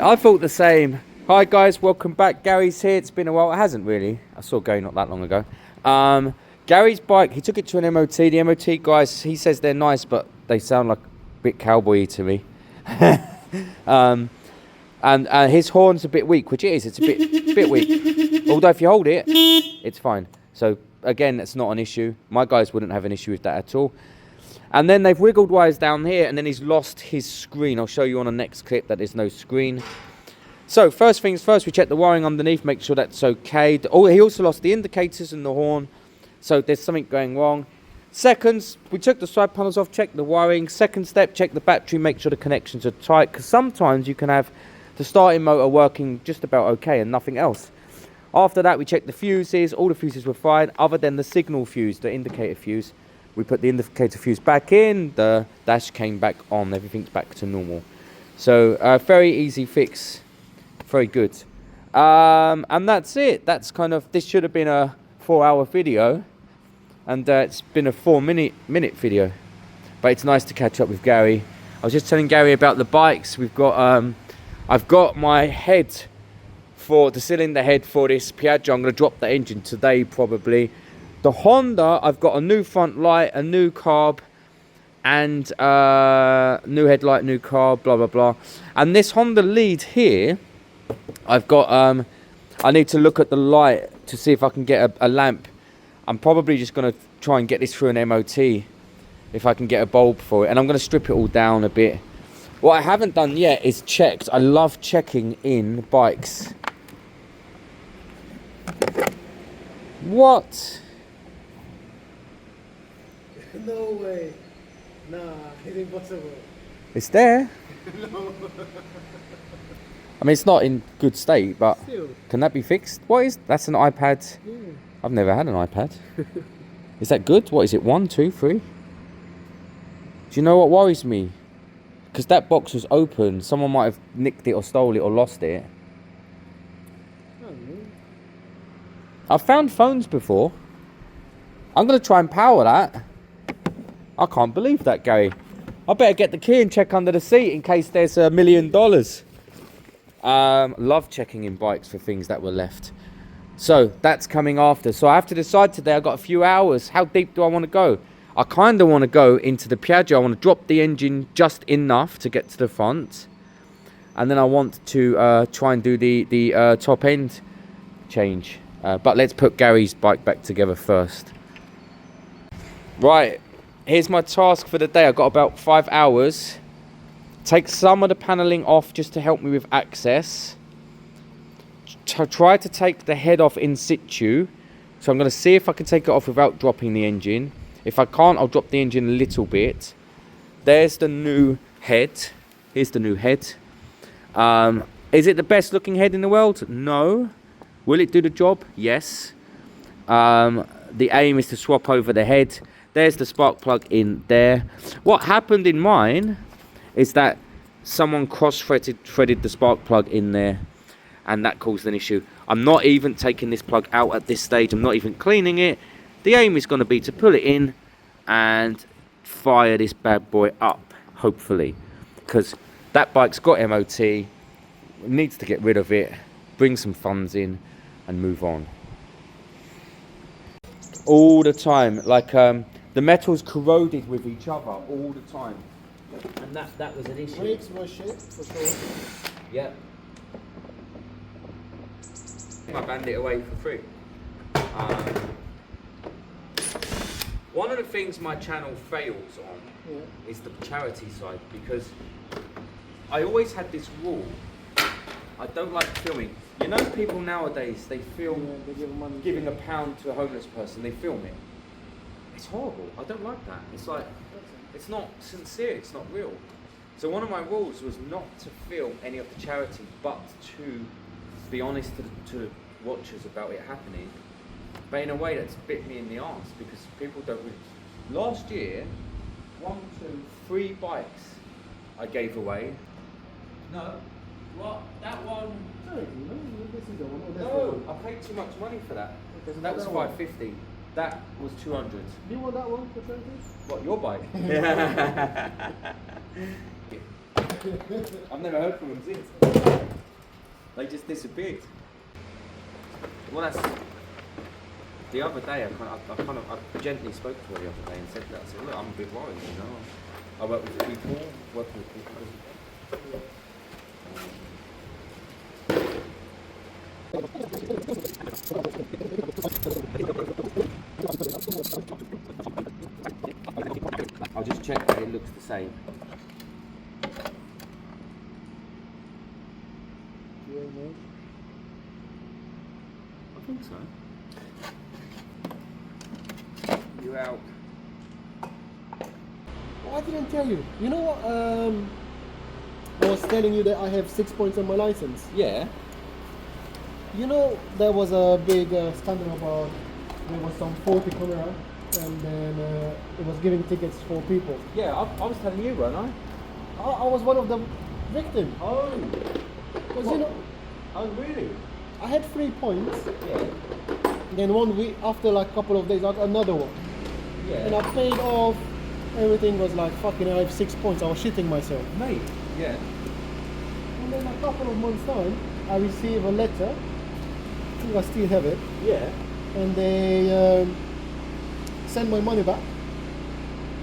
I thought the same. Hi guys, welcome back. Gary's here. It's been a while. It hasn't really. I saw Gary not that long ago. Gary's bike, he took it to an MOT. The MOT guys, he says they're nice, but they sound like a bit cowboy-y to me. And his horn's a bit weak, which it is. It's a bit weak. Although if you hold it, it's fine. So again, that's not an issue. My guys wouldn't have an issue with that at all. And then they've wiggled wires down here, and then he's lost his screen. I'll show you on the next clip that there's no screen. So first things first, we check the wiring underneath, make sure that's okay. Oh, he also lost the indicators and the horn, so there's something going wrong. Seconds, we took the side panels off, check the wiring. Second step, check the battery, make sure the connections are tight, because sometimes you can have the starting motor working just about okay and nothing else. After that, we checked the fuses. All the fuses were fine, other than the signal fuse, the indicator fuse. We put the indicator fuse back in, the dash came back on, everything's back to normal. So very easy fix, very good. And that's it. That's kind of, this should have been a 4-hour video, and it's been a 4-minute video. But it's nice to catch up with Gary. I was just telling Gary about the bikes. We've got, I've got my head for the cylinder head for this Piaggio. I'm going to drop the engine today probably. The Honda, I've got a new front light, a new carb, and new headlight, new carb, blah, blah, blah. And this Honda lead here, I've got, I need to look at the light to see if I can get a lamp. I'm probably just going to try and get this through an MOT, if I can get a bulb for it. And I'm going to strip it all down a bit. What I haven't done yet is checked. I love checking in bikes. What? No way. Nah, it's impossible. It's there. No. I mean, it's not in good state, but Still. Can that be fixed? What is? That's an iPad. Yeah. I've never had an iPad. Is that good? What is it? 1, 2, 3? Do you know what worries me? Because that box was open. Someone might have nicked it or stole it or lost it. I've found phones before. I'm going to try and power that. I can't believe that, Gary. I better get the key and check under the seat in case there's $1 million. Love checking in bikes for things that were left. So that's coming after. So I have to decide today. I've got a few hours. How deep do I want to go? I kind of want to go into the Piaggio. I want to drop the engine just enough to get to the front. And then I want to try and do the top end change. But let's put Gary's bike back together first. Right, here's my task for the day. I've got about 5 hours. Take some of the paneling off just to help me with access. Try to take the head off in situ. So I'm going to see if I can take it off without dropping the engine. If I can't, I'll drop the engine a little bit. There's the new head. Here's the new head. Is it the best looking head in the world? No. Will it do the job? Yes. The aim is to swap over the head. There's the spark plug in there. What happened in mine is that someone threaded the spark plug in there, and that caused an issue. I'm not even taking this plug out at this stage. I'm not even cleaning it. The aim is going to be to pull it in and fire this bad boy up, hopefully. Because that bike's got MOT, needs to get rid of it, bring some funds in, and move on. All the time, like the metal's corroded with each other all the time, and that was an issue. Brakes were shit for sure. Yeah. I banned it away for free. One of the things my channel fails on is the charity side, because I always had this rule. I don't like filming. You know, people nowadays, they film giving £1 to a homeless person, they film it. It's horrible. I don't like that. It's like, it's not sincere, it's not real. So one of my rules was not to film any of the charity, but to be honest to watchers about it happening. But in a way that's bit me in the arse, because people don't really... Last year, 1, 2, 3 bikes I gave away. No, what? That one... No, I paid too much money for that. That was $550. That was $200. Do you want that one for 20? What, your bike? I've never heard from him since. They just disappeared. Well, that's the other day. I gently spoke to her the other day and said that. I said, look, I'm a bit worried. You know, I work with people, working with people. I'll just check that it looks the same. I think so. You're out. Oh, I didn't tell you. You know what? I was telling you that I have 6 points on my license. Yeah. You know, there was a big scandal about there was some faulty camera, and then it was giving tickets for people. Yeah, I was telling you, weren't I? I was one of the victims. Oh. Because you know, Oh, really? I had 3 points. Yeah. Then 1 week after, like a couple of days, I got another one. Yeah. And I paid off. Everything was like fucking. I have 6 points. I was shitting myself. Mate. Yeah. And then a couple of months time, I received a letter. I think I still have it. Yeah. And they sent my money back.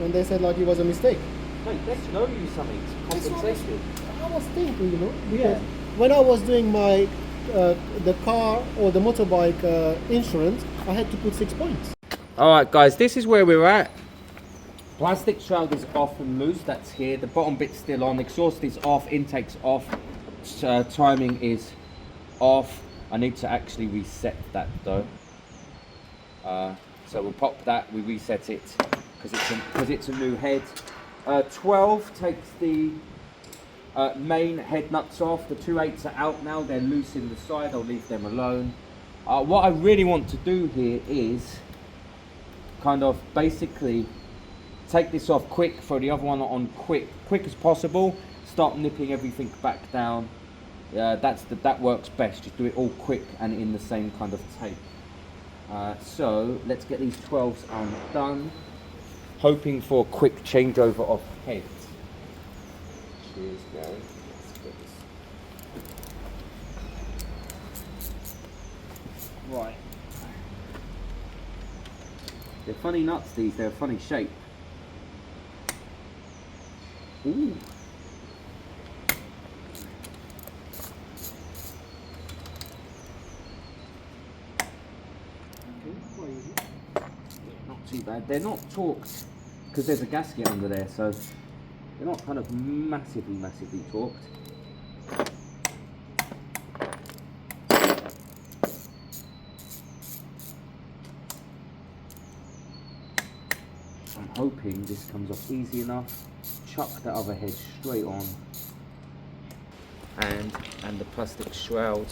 And they said like it was a mistake. Mate, let's know you something. It's compensation. I was thinking, you know, because Yeah. when I was doing my the car or the motorbike insurance, I had to put 6 points. Alright guys, this is where we're at. Plastic shroud is off and loose, that's here. The bottom bit's still on, exhaust is off, intake's off, timing is off. I need to actually reset that though. So we'll pop that, we reset it, because it's a new head. 12 takes the main head nuts off. The 2/8s are out now, they're loose in the side, I'll leave them alone. What I really want to do here is kind of basically take this off quick, throw the other one on quick as possible, start nipping everything back down. That works best, just do it all quick and in the same kind of tape. So let's get these 12s undone, hoping for a quick changeover of heads. Cheers, Gary. Let's get this. Right. They're funny nuts, these. They're a funny shape. Ooh. Not too bad. They're not torqued because there's a gasket under there, so they're not kind of massively torqued. I'm hoping this comes off easy enough. Chuck that other head straight on, and the plastic shroud.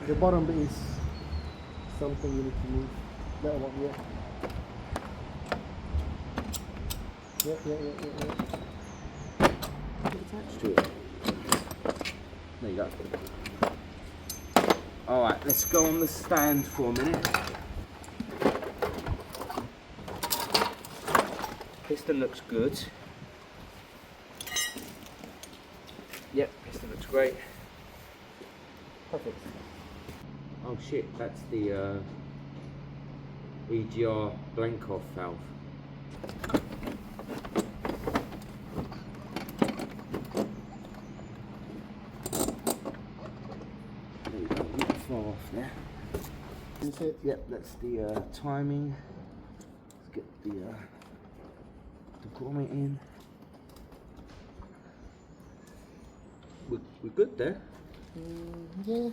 The bottom bit is something you need to move. That one, yeah. Yeah. Attached to it. There you go. Alright, let's go on the stand for a minute. Piston looks good. Yep, piston looks great. Perfect. Oh shit, that's the EGR blank off valve. There you go, not far off there. Is it? Yep, that's the timing. Let's get the grommet in. We're good there. Yeah.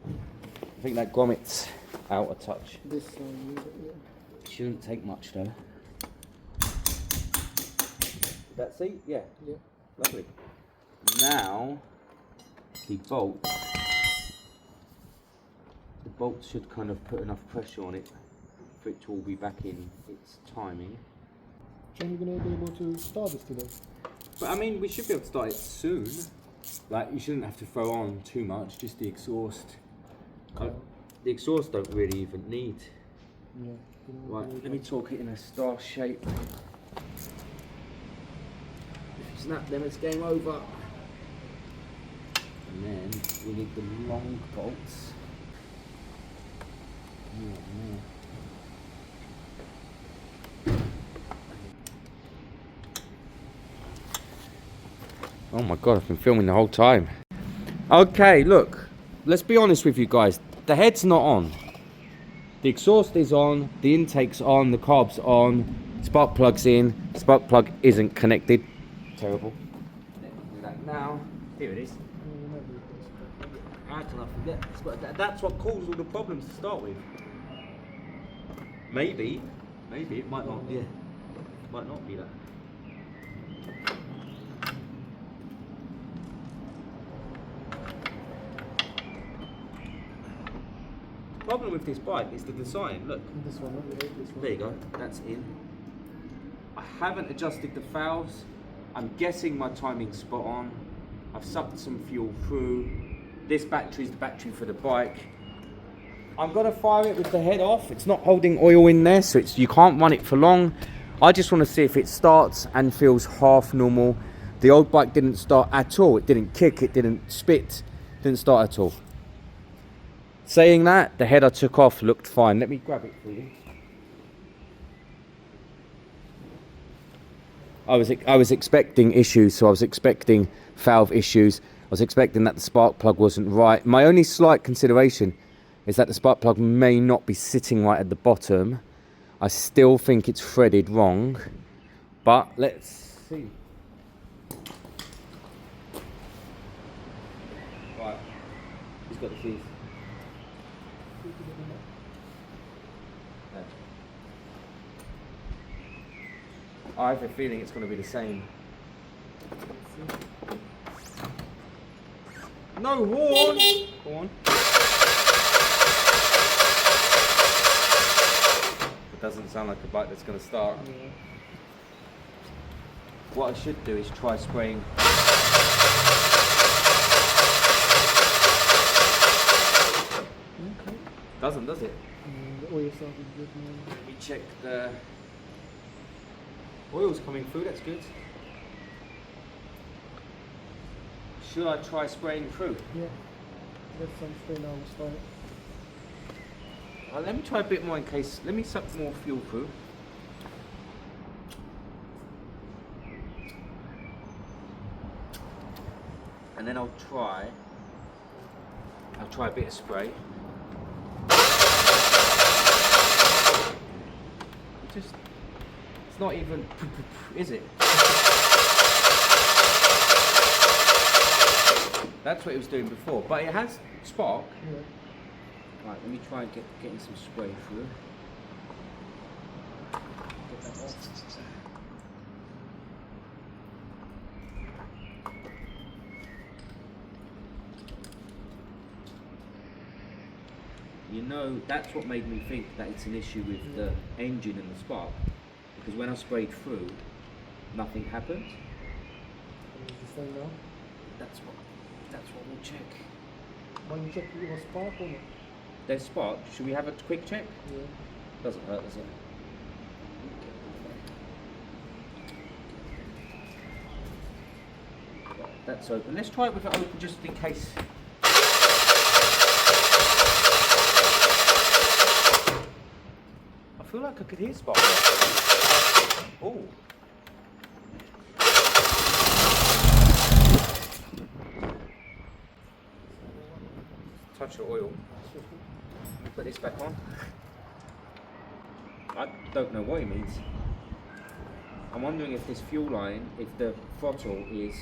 I think that grommet's out of touch. This one, yeah. Shouldn't take much though. That seat? Yeah. Yeah. Lovely. Now, the bolts should kind of put enough pressure on it for it to all be back in its timing. Are you going to be able to start this today? But I mean, we should be able to start it soon. Like, you shouldn't have to throw on too much, just the exhaust. The exhaust don't really even need. Yeah. Right, let me torque it in a star shape. If you snap them, it's game over. And then we need the long bolts. Oh my god, I've been filming the whole time. Okay, look, let's be honest with you guys. The head's not on. The exhaust is on, the intake's on, the carb's on, spark plug's in, spark plug isn't connected. Terrible. Let me do that now. Here it is. How can I forget? That's what caused all the problems to start with. Maybe it might not. Yeah, it might not be that. The problem with this bike is the design. Look. This one, this one. There you go. That's in. I haven't adjusted the valves. I'm guessing my timing's spot on. I've sucked some fuel through. This battery's the battery for the bike. I'm gonna fire it with the head off. It's not holding oil in there, so you can't run it for long. I just want to see if it starts and feels half normal. The old bike didn't start at all. It didn't kick, it didn't spit, didn't start at all. Saying that, the head I took off looked fine. Let me grab it for you. I was expecting issues, so I was expecting valve issues. I was expecting that the spark plug wasn't right. My only slight consideration is that the spark plug may not be sitting right at the bottom. I still think it's threaded wrong, but let's see. Right, he's got the keys. I have a feeling it's going to be the same. No horn! Go on. It doesn't sound like a bike that's going to start. Yeah. What I should do is try spraying. Okay. Doesn't, does it? The oil sound is good, man. Let me check the oil's coming through, that's good. Should I try spraying through? Yeah. Get some spray now, we'll start it. Let me try a bit more in case. Let me suck more fuel through. And then I'll try a bit of spray. It's not even, is it? That's what it was doing before, but it has spark. Yeah. Right, let me try and getting some spray through. Get that off. You know, that's what made me think that it's an issue with the engine and the spark. Because when I sprayed through, nothing happened. Is the same now? That's what we'll check. When you check it was spark or not? There's spark. Should we have a quick check? Yeah. Doesn't hurt, does it? Right, that's open. Let's try it with it open just in case. I feel like I could hear spark. Oh. Touch of oil. Let me put this back on. I don't know what he means. I'm wondering if this fuel line, if the throttle needs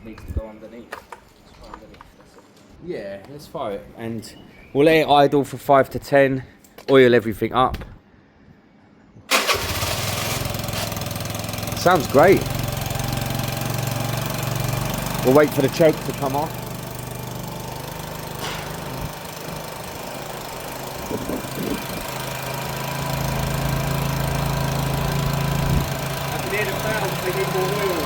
to go underneath. Let's try underneath. That's it. Yeah, let's fire it, and we'll let it idle for 5 to 10. Oil everything up. Sounds great. We'll wait for the choke to come off. I can hear the valves, they need more oil.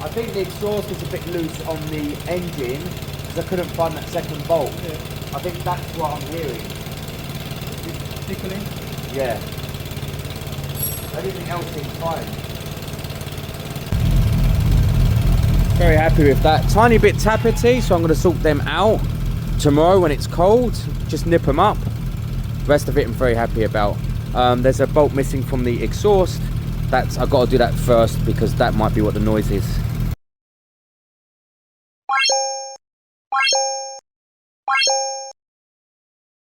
I think the exhaust is a bit loose on the engine because I couldn't find that second bolt. Yeah. I think that's what I'm hearing. Tickling. Yeah. Everything else seems fine. Very happy with that. Tiny bit tappety, so I'm going to sort them out tomorrow when it's cold. Just nip them up. Rest of it I'm very happy about. There's a bolt missing from the exhaust. I've got to do that first because that might be what the noise is.